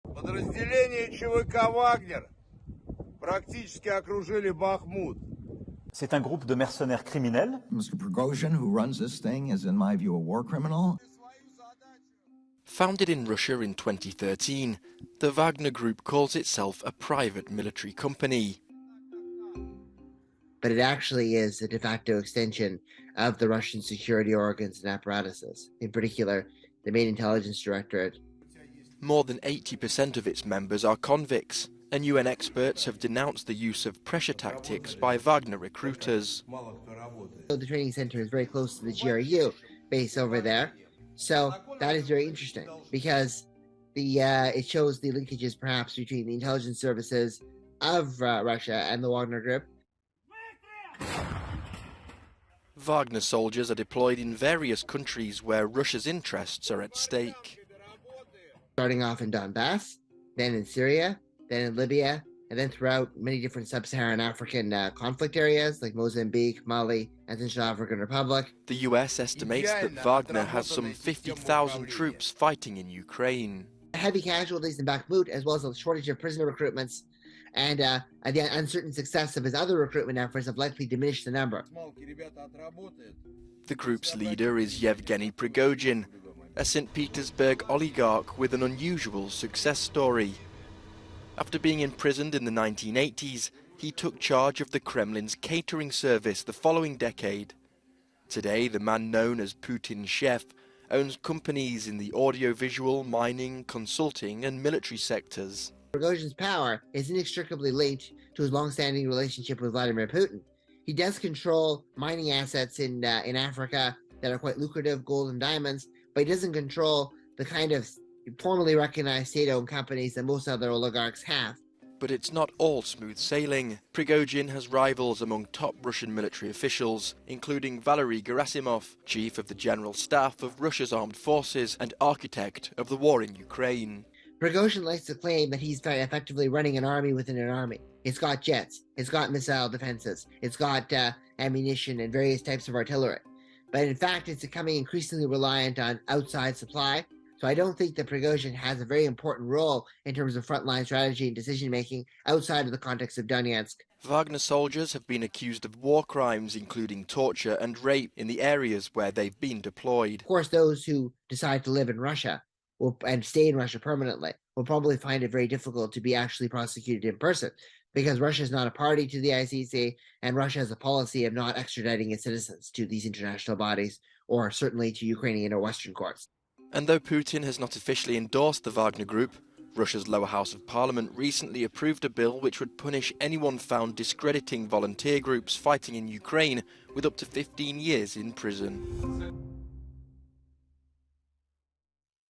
Подразделения ЧВК «Вагнер» практически окружили Бахмут. C'est un groupe de mercenaires criminels. Mr. Prigozhin, who runs this thing, is, in my view, a war criminal. Founded in Russia in 2013, the Wagner Group calls itself a private military company. But it actually is a de facto extension of the Russian security organs and apparatuses, in particular, the main intelligence directorate. More than 80% of its members are convicts, and UN experts have denounced the use of pressure tactics by Wagner recruiters. So the training center is very close to the GRU base over there, so that is very interesting because it shows the linkages perhaps between the intelligence services of Russia and the Wagner Group. Wagner soldiers are deployed in various countries where Russia's interests are at stake. Starting off in Donbass, then in Syria, then in Libya, and then throughout many different sub-Saharan African conflict areas like Mozambique, Mali, and Central African Republic. The US estimates that Wagner has some 50,000 troops fighting in Ukraine. Heavy casualties in Bakhmut, as well as a shortage of prisoner recruitments, and the uncertain success of his other recruitment efforts have likely diminished the number. The group's leader is Yevgeny Prigozhin, a St. Petersburg oligarch with an unusual success story. After being imprisoned in the 1980s, he took charge of the Kremlin's catering service the following decade. Today, the man known as Putin Chef owns companies in the audiovisual, mining, consulting and military sectors. Prigozhin's power is inextricably linked to his long-standing relationship with Vladimir Putin. He does control mining assets in Africa that are quite lucrative, gold and diamonds, but he doesn't control the kind of formally recognized state-owned companies that most other oligarchs have. But it's not all smooth sailing. Prigozhin has rivals among top Russian military officials, including Valery Gerasimov, chief of the General Staff of Russia's armed forces and architect of the war in Ukraine. Prigozhin likes to claim that he's very effectively running an army within an army. It's got jets, it's got missile defenses, it's got ammunition and various types of artillery. But in fact, it's becoming increasingly reliant on outside supply. So I don't think that Prigozhin has a very important role in terms of frontline strategy and decision-making outside of the context of Donetsk. Wagner soldiers have been accused of war crimes, including torture and rape, in the areas where they've been deployed. Of course, those who decide to live in Russia and stay in Russia permanently will probably find it very difficult to be actually prosecuted in person because Russia is not a party to the ICC and Russia has a policy of not extraditing its citizens to these international bodies or certainly to Ukrainian or Western courts. And though Putin has not officially endorsed the Wagner Group, Russia's lower house of parliament recently approved a bill which would punish anyone found discrediting volunteer groups fighting in Ukraine with up to 15 years in prison.